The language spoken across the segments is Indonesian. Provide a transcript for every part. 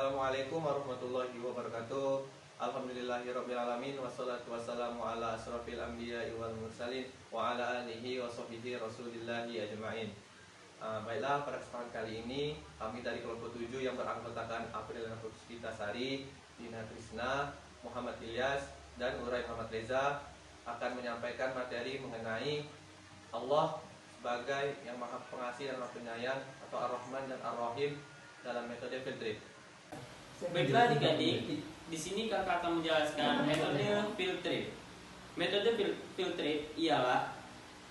Assalamualaikum warahmatullahi wabarakatuh. Alhamdulillahirrabbilalamin. Wassalatu wassalamu ala asrafil anbiya'i wal mursalin wa ala alihi wa sahbihi rasulillahi ajma'in. Baiklah, pada kesempatan kali ini kami dari kelompok 7 yang beranggotakan Apriliana Puspitasari, Dina Krisna, Muhammad Ilyas, dan Uray Muhammad Reza akan menyampaikan materi mengenai Allah sebagai yang maha pengasih dan maha penyayang atau Ar-Rahman dan Ar-Rahim dalam metode field trip. Baiklah adik-adik, di sini kakak akan menjelaskan metode field trip. Metode field trip ialah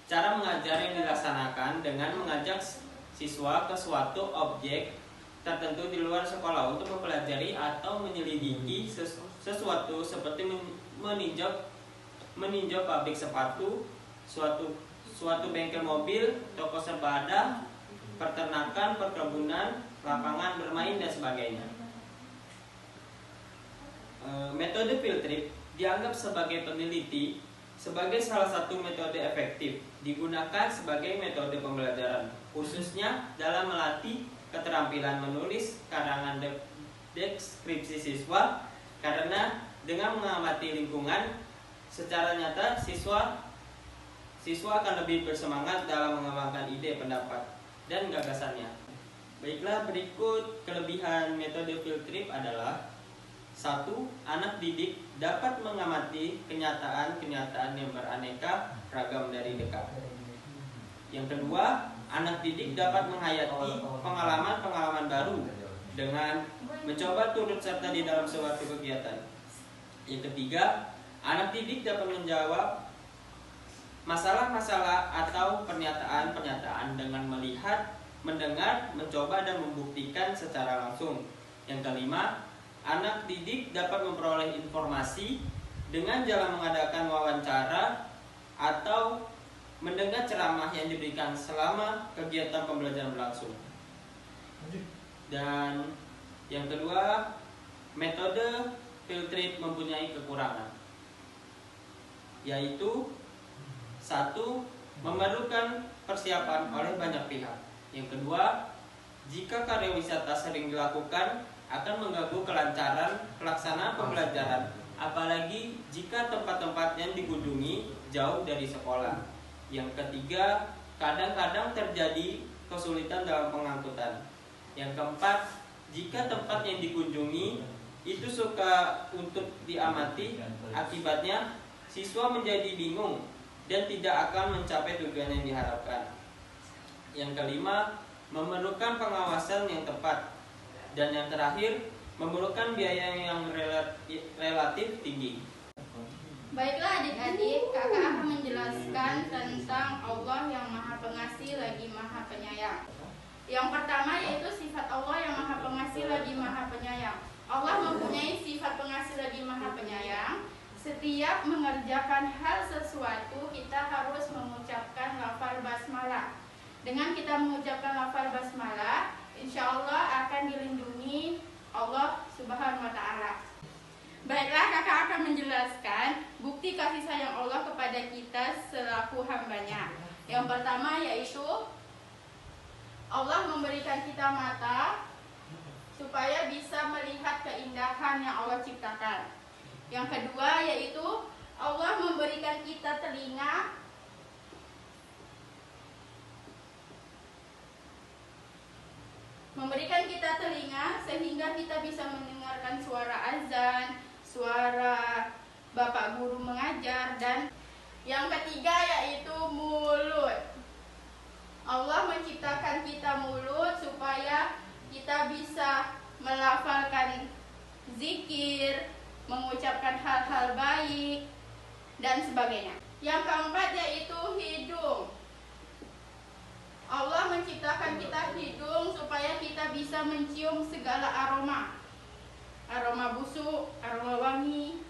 cara mengajar yang dilaksanakan dengan mengajak siswa ke suatu objek tertentu di luar sekolah untuk mempelajari atau menyelidiki sesuatu seperti meninjau pabrik sepatu, suatu bengkel mobil, toko serbada, peternakan, perkebunan, lapangan bermain dan sebagainya. Metode field trip dianggap sebagai peneliti sebagai salah satu metode efektif digunakan sebagai metode pembelajaran, khususnya dalam melatih keterampilan menulis karangan deskripsi siswa, karena dengan mengamati lingkungan secara nyata siswa akan lebih bersemangat dalam mengembangkan ide, pendapat, dan gagasannya. Baiklah, berikut kelebihan metode field trip adalah: 1. Anak didik dapat mengamati kenyataan-kenyataan yang beraneka ragam dari dekat. Yang kedua, anak didik dapat menghayati pengalaman-pengalaman baru dengan mencoba turut serta di dalam suatu kegiatan. Yang ketiga, anak didik dapat menjawab masalah-masalah atau pernyataan-pernyataan dengan melihat, mendengar, mencoba, dan membuktikan secara langsung. Yang kelima, anak didik dapat memperoleh informasi dengan jalan mengadakan wawancara atau mendengar ceramah yang diberikan selama kegiatan pembelajaran berlangsung. Dan yang kedua, metode field trip mempunyai kekurangan, yaitu 1. Memerlukan persiapan oleh banyak pihak. Yang kedua, jika karya wisata sering dilakukan akan mengganggu kelancaran pelaksanaan pembelajaran, apalagi jika tempat-tempat yang dikunjungi jauh dari sekolah. Yang ketiga, kadang-kadang terjadi kesulitan dalam pengangkutan. Yang keempat, jika tempat yang dikunjungi itu suka untuk diamati, akibatnya siswa menjadi bingung dan tidak akan mencapai tujuan yang diharapkan. Yang kelima, memerlukan pengawasan yang tepat. Dan yang terakhir, memerlukan biaya yang relatif tinggi. Baiklah adik-adik, kakak akan menjelaskan tentang Allah yang maha pengasih lagi maha penyayang. Yang pertama yaitu sifat Allah yang maha pengasih lagi maha penyayang. Allah mempunyai sifat pengasih lagi maha penyayang. Setiap mengerjakan hal sesuatu kita harus mengucapkan lafal basmalah. Dengan kita mengucapkan lafal basmalah, insya Allah akan dilindungi Allah Subhanahu wa Ta'ala. Baiklah, kakak akan menjelaskan bukti kasih sayang Allah kepada kita selaku hambanya. Yang pertama yaitu Allah memberikan kita mata supaya bisa melihat keindahan yang Allah ciptakan. Yang kedua yaitu Allah memberikan kita telinga sehingga kita bisa mendengarkan suara azan, suara bapak guru mengajar, dan yang ketiga yaitu mulut. Allah menciptakan kita mulut supaya kita bisa melafalkan zikir, mengucapkan hal-hal baik, dan sebagainya. Yang keempat yaitu hidung. Allah menciptakan kita hidung supaya kita bisa mencium segala aroma. Aroma busuk, aroma wangi.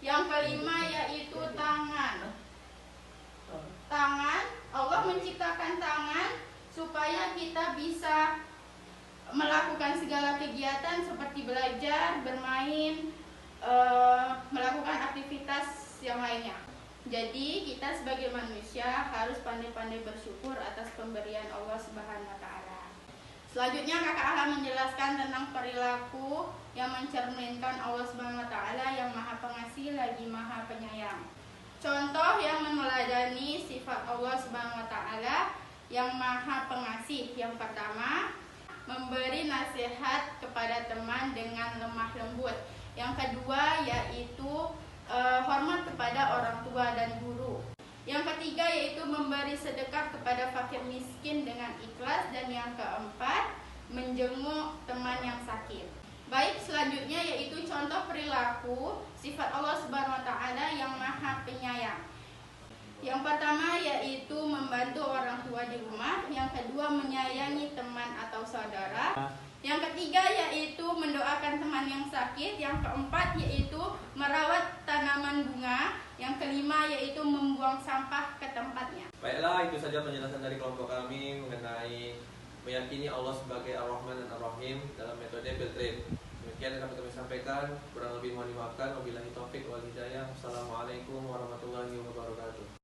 Yang kelima yaitu tangan. Allah menciptakan tangan supaya kita bisa melakukan segala kegiatan seperti belajar, bermain, melakukan aktivitas yang lainnya. Jadi kita sebagai manusia harus pandai-pandai bersyukur atas pemberian Allah Subhanahu wa Ta'ala. Selanjutnya kakak akan menjelaskan tentang perilaku yang mencerminkan Allah Subhanahu wa taala yang Maha Pengasih lagi Maha Penyayang. Contoh yang meneladani sifat Allah Subhanahu wa taala yang Maha Pengasih. Yang pertama, memberi nasihat kepada teman dengan lemah lembut. Yang kedua yaitu hormat kepada orang tua dan guru. Yang ketiga yaitu memberi sedekah kepada fakir miskin dengan ikhlas. Dan yang keempat, menjenguk teman yang sakit. Baik, selanjutnya yaitu contoh perilaku sifat Allah Subhanahu wa taala yang Maha Penyayang. Yang pertama yaitu membantu orang tua di rumah. Yang kedua, menyayangi teman atau saudara. Yang ketiga yaitu mendoakan teman yang sakit. Yang keempat yaitu merawat tanaman bunga. Yang kelima yaitu membuang sampah ke tempatnya. Baiklah, itu saja penjelasan dari kelompok kami mengenai meyakini Allah sebagai Ar-Rahman dan Ar-Rahim dalam metode field trip. Demikian yang dapat kami sampaikan, kurang lebih mohon dimaafkan. Wabillahi taufik wal hidayah. Wassalamualaikum warahmatullahi wabarakatuh.